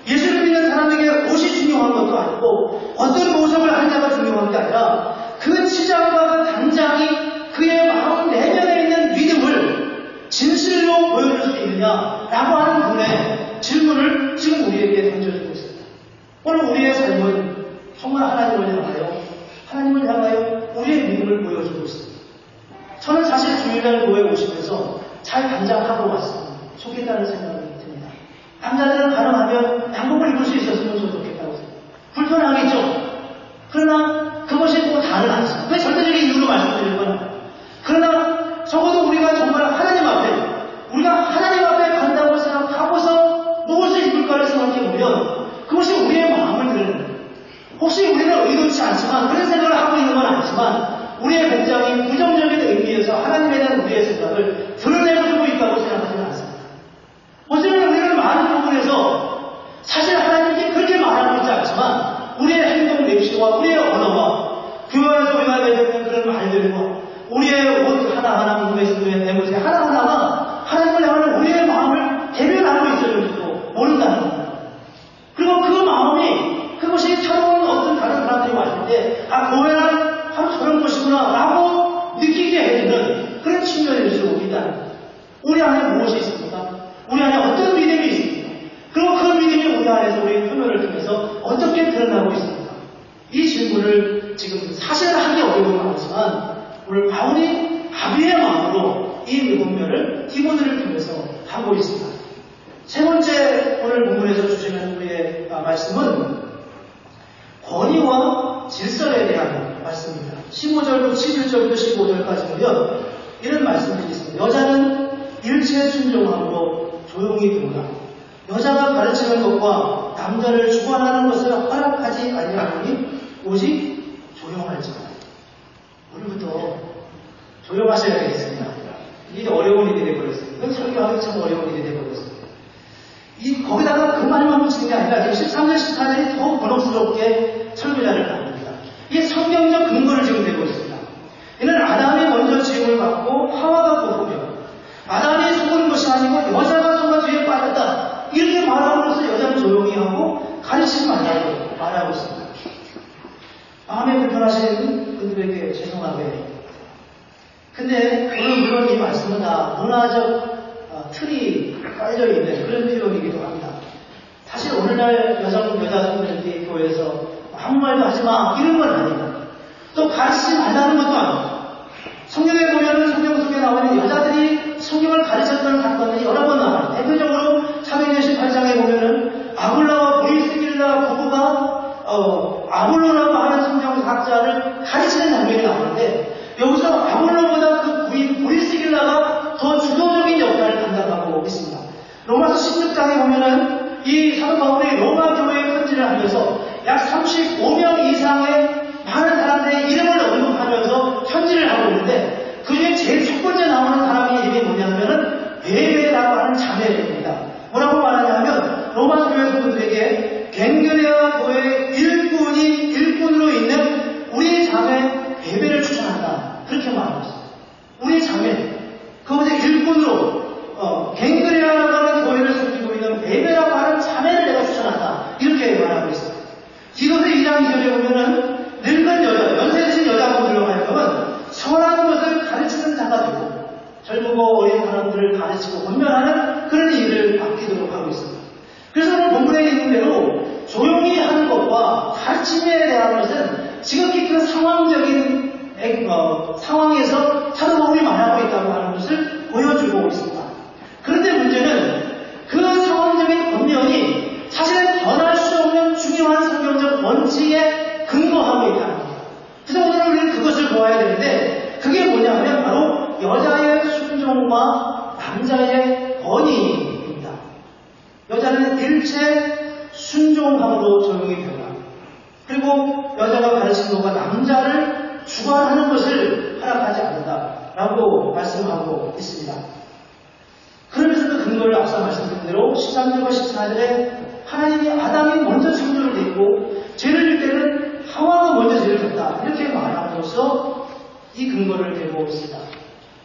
예수를 믿는 사람에게 옷이 중요한 것도 아니고 어떤 모습을 하느냐가 중요한 게 아니라 그 치장과 그 단장이 그의 마음 내면에 있는 믿음을 진실로 보여줄 수 있느냐라고 하는 분의 질문을 지금 우리에게 던져주고 있습니다. 오늘 우리의 삶은 정말 하나님을 향하여 우리의 믿음을 보여주고 있습니다. 저는 사실 주일날 교회에 오시면서 잘 단장하고 왔습니다. 좋겠다는 생각이 듭니다. 남자들은 가능하면 양복을 입을 수 있었으면 좋겠다고 생각합니다. 불편하겠죠? 그러나 그것이 꼭 다는 않습니다. 그 절대적인 이유로 말씀드리는 건 아니에요. 그러나 적어도 우리가 정말 하나님 앞에 간다고 생각하고서 무엇을 입을까를 생각해보면 그것이 우리의 마음을 드러내는 거예요. 혹시 우리는 의도치 않지만 그런 생각을 하고 있는 건 아니지만 우리의 복장이 부정적인 의미에서 하나님에 대한 우리의 생각을 드러내고 있다고 생각하지는 않습니다. 어쩌면 우리는 많은 부분에서 사실 하나님께 그렇게 말하고 있지 않지만 우리의 행동 歴시와 우리의 언어와 교회에서 우리가 내뱉는 그런 말들과 우리의 옷 하나하나 몸에서의 내모습 하나하나가 하나님을 향하는 우리의 마음을 대변하고 있을지도 모른다는 겁니다. 그리고 그 마음이 그것이 새로운 어떤 다른 사람들이 왔을 때 교회는 바로 저런 것이구나 라고 느끼게 해주는 그런 측면일 수 있다는 겁니다. 우리 안에 무엇이 있습니까? 우리 안에 어떤 믿음이 있습니까? 그리고 그 믿음이 우리 안에서 우리의 표현을 통해서 어떻게 드러나고 있습니까? 이 질문을 지금 사실 하기 어려운 말이지만 오늘 바울이 아비의 마음으로 이 문면을 디모데를 통해서 하고 있습니다. 세 번째 오늘 본문에서 주시는 우리의 말씀은 권위와 질서에 대한 말씀입니다. 15절부터 11절부터 15절까지 보면 이런 말씀들이 있습니다. 여자는 일체에 순종함으로 조용히 두라. 여자가 가르치는 것과 남자를 주관하는 것을 허락하지 아니하노니 오직 조용할지어다. 오늘부터 조용하셔야 되겠습니다. 이게 어려운 일이 되어버렸어요. 이건 설교하기 참 어려운 일이 되어버렸어요. 거기다가 그 말만 붙이는 게 아니라 13절, 14절이 더 번혹스럽게 설교자를 나눕니다. 이게 성경적 근거를 지금 대고 있습니다. 이는 아담이 먼저 지음을 받고 하와가 뽑으며 아담이 속은 것이 아니고 여자가 속아 뒤에 빠졌다. 이렇게 말함으로써 여자는 조용히 하고 가르치지 말라고 말하고 있습니다. 마음에 불편하신 분들에게 죄송하게. 근데 오늘 물론 이 말씀은 다 문화적 틀이 깔려 있는 그런 표현이기도 합니다. 사실 오늘날 여자분들이 교회에서 아무 말도 하지 마 이런 건 아닙니다. 또 가르치지 말라는 것도 아닙니다. 성경에 보면은 성경 속에 나오는 여자들이 성경을 가르쳤던 사건들이 여러 번 나와요. 대표적으로 사도행전 18장에 보면은 아굴라와 브리스길라 부부가 아굴로라고 하는 성경학자를 가르치는 장면이 나오는데 여기서 아굴로보다 그 부인 브리스길라가 더 주도적인 역할을 담당하고 있습니다. 로마서 16장에 보면은 이 사도 바울이 로마 교회에 편지를 하면서 약 35명 이상의 많은 사람들의 이름을 언급하면서 편지를 하고 있는데 그 중에 제일 첫 번째 나오는 사람의 이름이 뭐냐면은 베베라고 하는 자매입니다. 뭐라고 말하냐면 로마 교회 분들에게 갱그레아 교회 일꾼으로 있는 우리 자매 베베를 추천한다. 그렇게 말하고 있어요. 우리 자매 그것의 일꾼으로 갱그레아라고 하는 교회를 섬기고 있는 베베라고 하는 자매를 내가 추천한다. 이렇게 말하고 있어요. 이것을 2장 2절에 보면은 늙은 여자, 연세 드신 여자분들로 하여금은 선한 것을 가르치는 자가 되고 젊고 어린 사람들을 가르치고 권면하는 그런 일을 맡기도록 하고 있습니다. 그래서 오늘 본문에 있는 대로 조용히 하는 것과 가르침에 대한 것은 지극히 그 상황적인 상황에서 사도 바울이 말하고 있다고 하는 것을 보여주고 있습니다. 그런데 문제는 그 상황적인 권면이 사실은 변할 수 없는 중요한 성경적 원칙에 근거하고 있다는 겁니다. 그래서 오늘 우리는 그것을 보아야 되는데 그게 뭐냐면 바로 여자의 순종과 남자의 권위에 얘기입니다. 여자는 일체 순종함으로 적용이 되라. 그리고 여자가 가르친 것과 남자를 주관하는 것을 허락하지 않는다라고 말씀하고 있습니다. 그러면서 그 근거를 앞서 말씀드린 대로 13절과 14절에 하나님이 아담이 먼저 창조를 했고 죄를 질 때는 하와가 먼저 죄를 졌다 이렇게 말함으로써 이 근거를 대고 있습니다.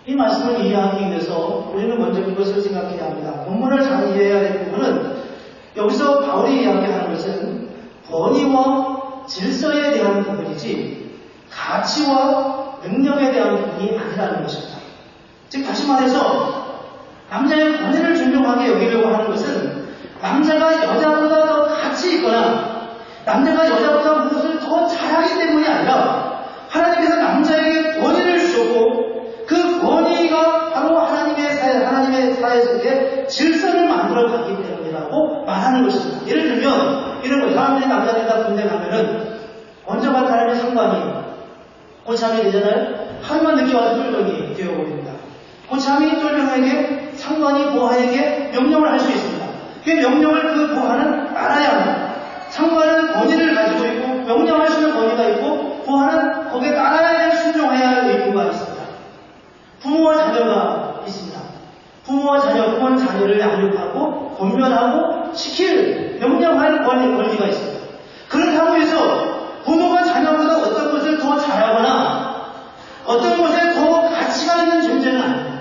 이 말씀을 이해하기 위해서 우리는 먼저 그것을 생각해야 합니다. 본문을 잘 이해해야 될 부분은 여기서 바울이 이야기하는 것은 권위와 질서에 대한 부분이지 가치와 능력에 대한 부분이 아니라는 것입니다. 즉 다시 말해서 남자의 권위를 존중하게 여기려고 하는 것은 남자가 여자보다 더 가치 있거나 남자가 여자보다 무엇을 더 잘하기 때문이 아니라 하나님께서 남자에게 권위를 주셨고 그 권위가 바로 하나님의 사회 속에 질서를 만들어 가기 때문이라고 말하는 것입니다. 예를 들면 이런 거예요. 사람들이 남자들이 다 군대 가면은 먼저 간 사람의 상관이 고참이 되잖아요. 하루만 늦게 와서 쫄병이 되어버립니다. 고참이 쫄병에게 상관이 보아에게 명령을 할 수 있습니다. 그 명령을 그 보아는 따라야 합니다. 상관은 권위를 가지고 있고 명령할 수 있는 권위가 있고 보아는 거기에 따라야 할 순종해야 할 의무가 있습니다. 부모와 자녀가 있습니다. 부모와 자녀, 부모는 자녀를 양육하고 권면하고 시킬 명령할 권리가 있습니다. 그렇다고 해서 부모가 자녀보다 어떤 것을 더 잘하거나 어떤 것에 더 가치가 있는 존재는 아닙니다.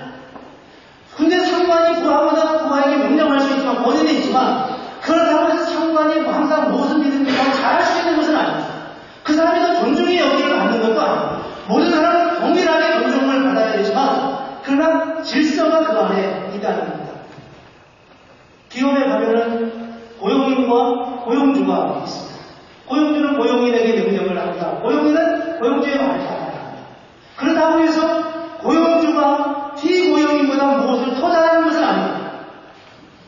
근데 상관이 부하에게 명령할 수 있지만 권위는 있지만 그렇다고 해서 상관이 항상 무슨 일이든 더 잘할 수 있는 것은 아닙니다. 그 사람이 더 존중의 여기를 받는 것도 아닙니다. 모든 사람은 동일하게 존중을 받아야 되지만 그러나 질서가 그 안에 있다는 겁니다. 기업에 가면은 고용인과 고용주가 있습니다. 고용주는 고용인에게 명령을 합니다. 고용인은 고용주의 말을 따라야 합니다. 그렇다고 해서 고용주가 피고용인보다 무엇을 더 잘하는 것은 아닙니다.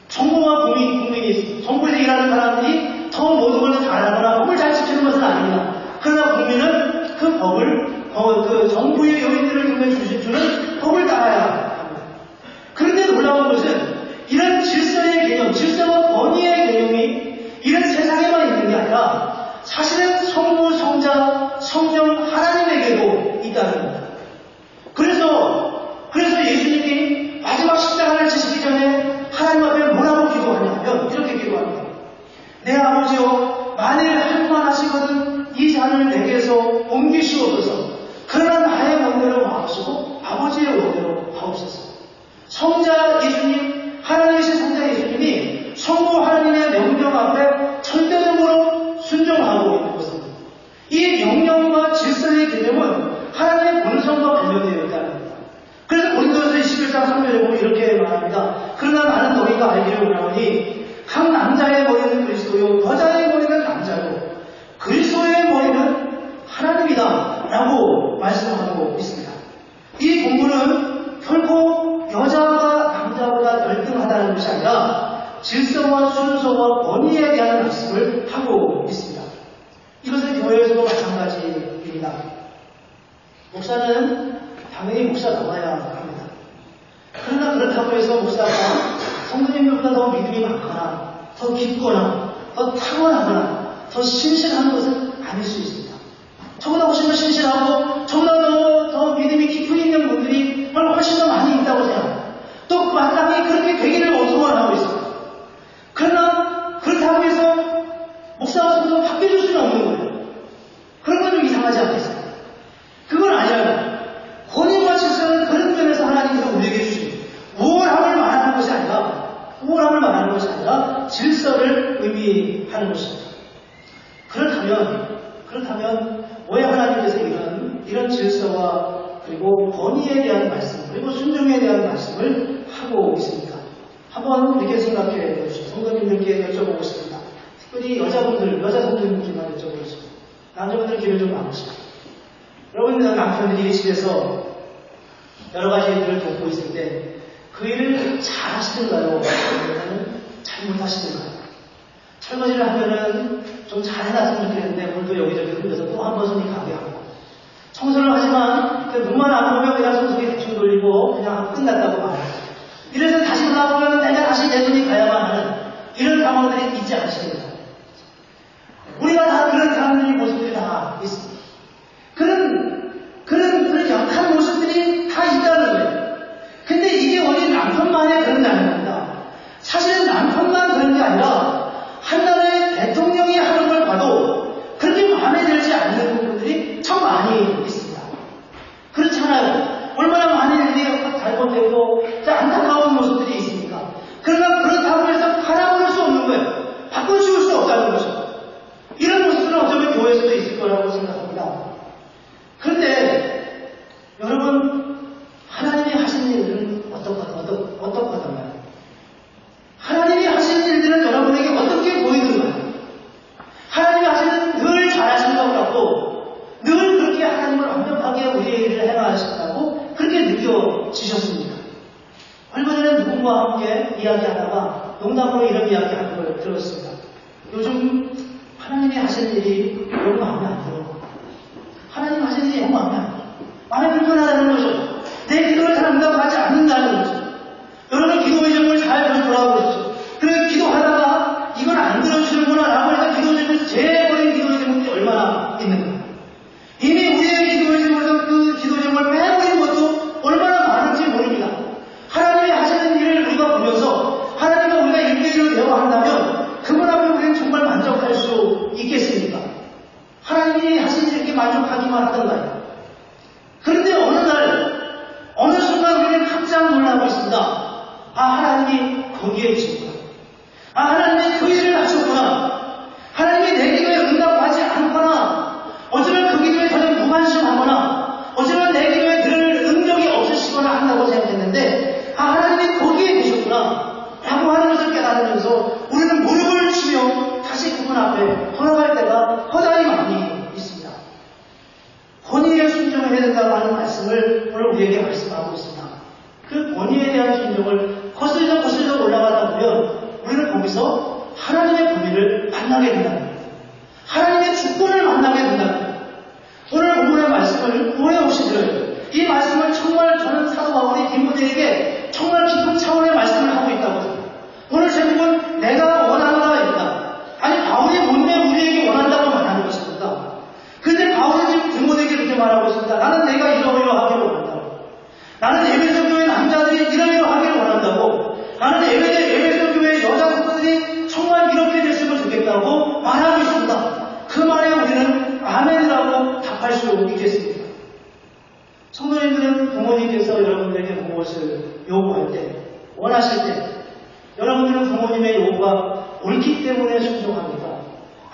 정부와 국민이 있습니다. 정부에서 일하는 사람들이 더 모든 것을 잘하거나 법을 잘 지키는 것은 아닙니다. 그러나 국민은 그 법을 그 정부의 요인들을 주는 법을 따라야 합니다. 그런데 놀라운 것은 이런 질서의 개념, 질서와 권위의 개념이 이런 세상에만 있는 게 아니라 사실은 성부, 성자, 성령 하나님에게도 있다는 겁니다. 그래서 예수님이 마지막 십자가를 지시기 전에 하나님 앞에 뭐라고 기도하냐면 이렇게 기도합니다. 내 아버지여 만일 한만하시거든 이 잔을 내게서 옮기시옵소서. 그러나 나의 원대로 마옵시고 아버지의 원대로 하옵소서. 성자 예수님, 하나님이신 성자 예수님이 성부 하나님의 명령 앞에 절대적으로 순종하고 있는 것입니다. 이 명령과 질서의 개념은 하나님의 본성과 관련되어 있다는 겁니다. 그래서 고린도전서 21장 3절에 보면 이렇게 말합니다. 그러나 나는 너희가 알기를 원하오니 각 남자의 머리는 그리스도요 여자의 머리는 남자요 그리스도의 머리는 하나님이다 라고 말씀하고 있습니다. 이 본문은 결코 여자가 남자보다 열등하다는 것이 아니라 질서와 순서와 권위에 대한 말씀을 하고 있습니다. 이것은 교회에서도 마찬가지입니다. 목사는 당연히 목사나와야 합니다. 그러나 그렇다고 해서 목사가 성도님들보다 더 믿음이 많거나 더 깊거나 더 탁월하거나 더 신실한 것은 아닐 수 있습니다. 저보다 훨씬 더 신실하고 저보다 더 믿음이 깊이 있는 분들이 훨씬 더 많이 있다고 생각합니다. 또 그 마땅히 그렇게 되기를 소원하고 있습니다. 그러나 그렇다고 해서 목사가 성도 바뀌어줄 수는 없는 거예요. 그런 건 좀 이상하지 않겠습니까? 그건 아니에요. 권위와 질서는 그런 면에서 하나님께서 우리에게 주신 우월함을 말하는 것이 아니라 질서를 의미하는 것입니다. 그렇다면 왜 하나님께서 이런 질서와 그리고 권위에 대한 말씀 그리고 순종에 대한 말씀을 하고 있습니까? 한번 이렇게 생각해 보십시오. 성도님들께 여쭤보고 싶습니다. 특별히 여자 성도님들만 여쭤보겠습니다. 남자분들 기회 좀 많으십니다. 여러분 남편들이 집에서 여러 가지 일들을 돕고 있을 때 그 일을 잘 하시는가요? 아니면 잘못하시는가요? 설거지를 하면은 좀 잘 해놨으면 좋겠는데 물도 여기저기 흘려서 또 한 번 손이 가게 하고 청소를 하지만 눈만 안 보면 그냥 손수기 대충 돌리고 그냥 끝났다고 말해요. 이래서 다시 돌아보면 내가 다시 내 눈이 가야만 하는 이런 상황들이 있지 않습니까? 우리가 다 그런 사람들의 모습들이 다 있습니다. 그런 약한 모습들이 다 있다는 거예요. 근데 이게 어디 남편만의 그런 게 아닙니다. 사실은 남편만 그런 게 아니라 한나라의 대통령이 하는 걸 봐도 그렇게 마음에 들지 않는 부분들이 참 많이 있습니다. 그렇잖아요. 얼마나 많은 일이 잘못되고 안타까운 모습들이 있습니까? 그러나 그렇다고 해서 바라볼 수 없는 거예요. 바꿔치울 수 없다는 거죠. 이런 모습들은 어쩌면 교회에서도 있을 거라고 생각합니다. 그런데 여러분, 하나님이 하신 일들은 어떻거든요? 하나님이 하신 일들은 여러분에게 어떻게 보이는가요? 하나님이 하시는 늘 잘하신다고 하고 늘 그렇게 하나님을 완벽하게 우리의 일을 행하신다고 그렇게 느껴지셨습니다. 얼마 전에 누군가와 함께 이야기하다가 농담으로 이런 이야기하는 걸 들었습니다. 요즘 하나님이 하신 일이 너무 마음에 안 들어. 하나님 하신 일이 너무 마음에 안 들어. 마음에 불편하다는 거죠. 내 기도를 잘 응답하지 않는다는 거죠. 여러분 기도의 점을 잘 돌아보십시오. 그래서 기도하다가 이건 안 들어주시는구나 라고 해서 기도 제목을 재버린 기도의 제목이 얼마나 있는가. 이미 우리의 기도의 제목에서 그 기도 제목을 빼버린 것도 얼마나 많은지 모릅니다. 하나님이 하시는 일을 우리가 보면서 하나님과 우리가 1대1로 대화한다면 그분 앞에 우리는 정말 만족할 수 있겠습니까? 하나님이 하신 일 이렇게 만족하기만 하던가요? 그런데 어느 날 어느 순간 우리는 깜짝 놀라고 있습니다. 하나님이 거기에 계시구나. 하나님이 그 일을 하셨구나. 하나님이 내 기도에 응답하지 않거나 어쩌면 그 기도에 전혀 무관심하거나 어쩌면 내 기도에 들을 능력이 없으시거나 한다고 생각했는데 하나님이 거기에 계셨구나 라고 하는 것을 깨달으면서 우리는 무릎을 치며 다시 그분 앞에 돌아갈 때가 허다히 많이 있습니다. 권위에 순종해야 된다고 하는 말씀을 오늘 우리에게 말씀하고 있습니다. 그 권위에 대한 순종을 거슬러 올라가다 보면 우리는 거기서 하나님의 권위를 만나게 된다는 거예요. 하나님의 주권을 만나게 된다는 거예요. 오늘 본문의 말씀을 오해 없이 들어요. 이 말씀을 정말 저는 사도 바울이 디모데에게 정말 깊은 차원의 말씀을 하고 있다고 생각해요. 오늘 제목은 내가 원하노라입니다. 아니 바울이 뭔데 우리에게 원한다고 말하는 것입니다. 그런데 바울은 지금 디모데에게 그렇게 말하고 있습니다. 나는 내가 이러하기를 원한다고. 나는 에베소 교회 남자들이 이러하기를 원한다고. 나는 에베소 교회 여자 성도들이 정말 이렇게 됐으면 좋겠다고 말하고 있습니다. 그 말에 우리는 아멘이라고 답할 수 있겠습니다. 성도님들은 부모님께서 여러분들에게 무엇을 요구할 때, 원하실 때, 여러분들은 부모님의 요구가 옳기 때문에 순종합니다.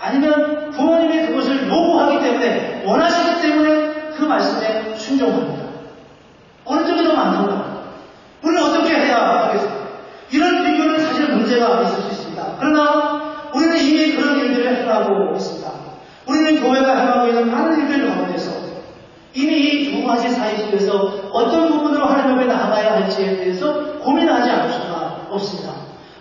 아니면 부모님이 그것을 요구하기 때문에, 원하시기 때문에 그 말씀에 순종합니다. 어느 쪽이 더 많은가? 우리는 어떻게 해야 하겠습니까? 이런 비교는 사실 문제가 있을 수 있습니다. 그러나 우리는 이미 그런 일들을 행하고 있습니다. 우리는 교회가 행하고 있는 많은 일들 가운데서 이미 이 두 가지 사이 속에서 어떤 부분으로 하나님 앞에 나아가야 할지에 대해서 고민하지 않을 수가 없습니다.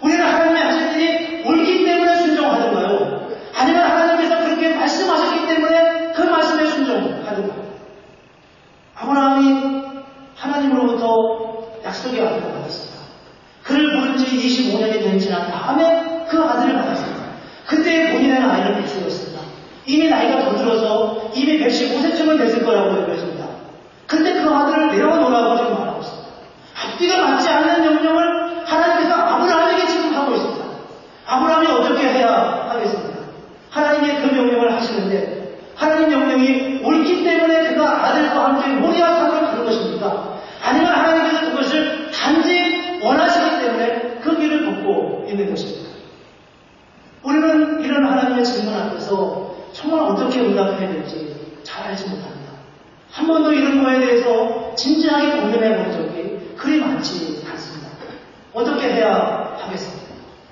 우리는 하나님의 하신 일이 옳기 때문에 순종하던가요? 아니면 하나님께서 그렇게 말씀하셨기 때문에 그 말씀에 순종하던가요? 아브라함이 하나님으로부터 약속의 아들을 받았습니다. 그를 부른 지 25년이 된 지난 다음에 그 아들을 받았습니다. 그때 본인의 나이를 비추었습니다. 이미 나이가 더 들어서 이미 115세쯤은 됐을 거라고 여겨집니다. 근데 그 아들을 내어놓으라고 지금 말하고 있습니다. 앞뒤가 맞지 않는 명령을 하나님께서 아브라함에게 지금 하고 있습니다. 아브라함이 어떻게 해야 하겠습니까? 하나님의 그 명령을 하시는데 하나님 명령이 옳기 때문에 그가 아들과 함께 모리아산으로 가는 것입니까? 아니면 하나님께서 그것을 단지 원하시기 때문에 그 길을 걷고 있는 것입니까? 우리는 이런 하나님의 질문 앞에서 정말 어떻게 응답해야 될지 잘 알지 못합니다. 한 번도 이런 거에 대해서 진지하게 고민해 본 적이 그리 많지 않습니다. 어떻게 해야 하겠습니까?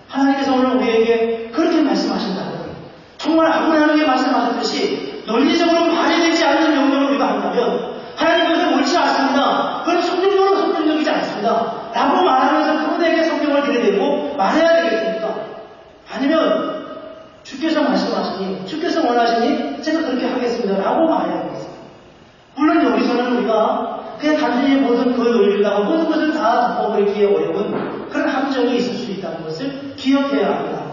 하나님께서 오늘 우리에게 그렇게 말씀하신다면 정말 아브라함에게 말씀하셨듯이 논리적으로 발휘되지 않는 명령을 우리가 한다면 하나님께서 옳지 않습니다. 그건 성경적이지 않습니다. 라고 말하면서 그분에게 성경을 들이대고 말해야 되겠습니까? 아니면 주께서 말씀하시니 주께서 원하시니 제가 그렇게 하겠습니다. 라고 말해야 되겠습니다. 물론 여기서는 우리가 그냥 단순히 모든 그 논리다가 모든 것을 다 덮어버리기에 어려운 그런 함정이 있을 수 있다. 기억해야 합니다.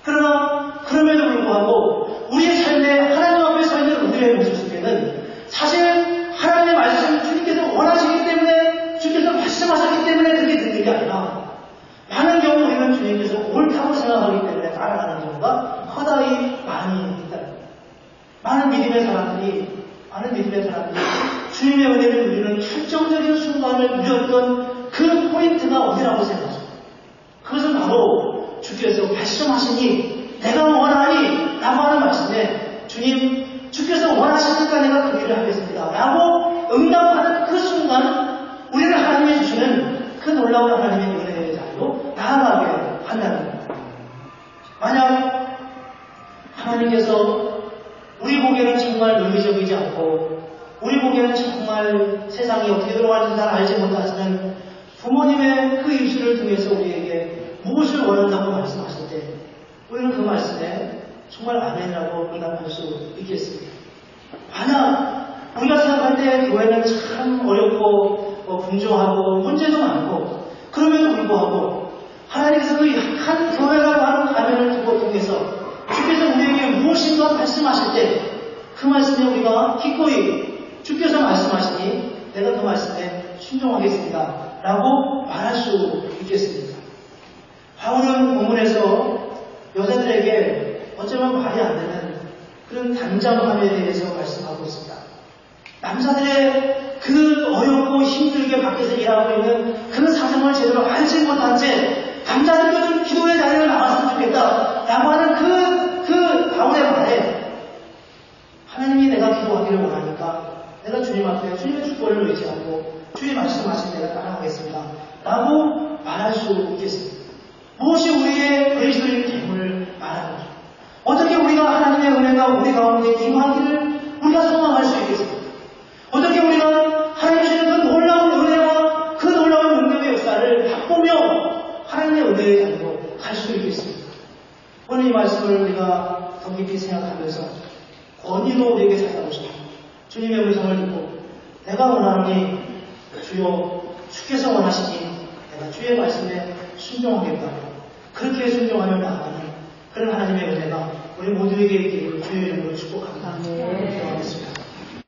그러나 그럼에도 불구하고 우리의 삶에 하나님 앞에 서 있는 우리의 모습 속에는 사실 하나님의 말씀을 주님께서 원하시기 때문에 주님께서 말씀하셨기 때문에 그렇게 듣는 게 아니라 많은 경우 우리는 주님께서 옳다고 생각하기 때문에 따라가는 경우가 허다히 많이 있다. 많은 믿음의 사람들이 주님의 은혜를 누리는 결정적인 순간을 누렸던 그 포인트가 어디라고 생각하십니까? 그것은 바로 주께서 말씀하시니 내가 원하니 라고 하는 말씀에 주님 주께서 원하시니까 내가 그 일을 하겠습니다 라고 응답하는 그 순간 우리를 하나님이 주시는 그 놀라운 하나님의 은혜의 자리로 나아가게 한다는 겁니다. 만약 하나님께서 우리 보기에는 정말 논리적이지 않고 우리 보기에는 정말 세상이 어떻게 돌아가는지 잘 알지 못하시는 부모님의 그 입술을 통해서 우리에게 무엇을 원한다고 말씀하실 때 우리는 그 말씀에 정말 아멘이라고 응답할 수 있겠습니다. 만약 우리가 생각할 때 교회는 참 어렵고 분주하고 문제도 많고 그럼에도 불구하고 하나님께서 그 약한 교회라고 하는 가면을 통해서 주께서 우리에게 무엇인가 말씀하실 때 그 말씀에 우리가 기꺼이 주께서 말씀하시니 내가 그 말씀에 순종하겠습니다 라고 말할 수 있겠습니다. 바울은 본문에서 여자들에게 어쩌면 말이 안 되는 그런 단잠함에 대해서 말씀하고 있습니다. 남자들의 그 어렵고 힘들게 밖에서 일하고 있는 그 사정을 제대로 알지 못한 채 남자들도 좀 기도의 자리에 나왔으면 좋겠다 라고 하는 그 바울의 말에 하나님이 내가 기도하기를 원하니까 내가 주님 앞에 주님의 축복을 의지하고 주님 말씀하신 내가 따라가겠습니다 라고 말할 수 있겠습니다. 무엇이 우리의 그리스도인 기쁨을 말하는 거죠? 어떻게 우리가 하나님의 은혜가 우리 가운데 임하기를 우리가 소망할 수 있겠습니까? 어떻게 우리가 하나님 주시는 그 놀라운 은혜와 그 놀라운 능력의 역사를 맛보며 하나님의 은혜의 자리로 갈 수 있겠습니까? 오늘 이 말씀을 우리가 더 깊이 생각하면서 권위로 우리에게 찾아오시고 주님의 음성을 듣고 내가 원하노니 주여 주께서 원하시니 내가 주의 말씀에 순종하겠다. 그렇게 순종하며 나아가는 그런 하나님의 은혜가 우리 모두에게 있기를 주의 이름으로 축복합니다. 기도하겠습니다.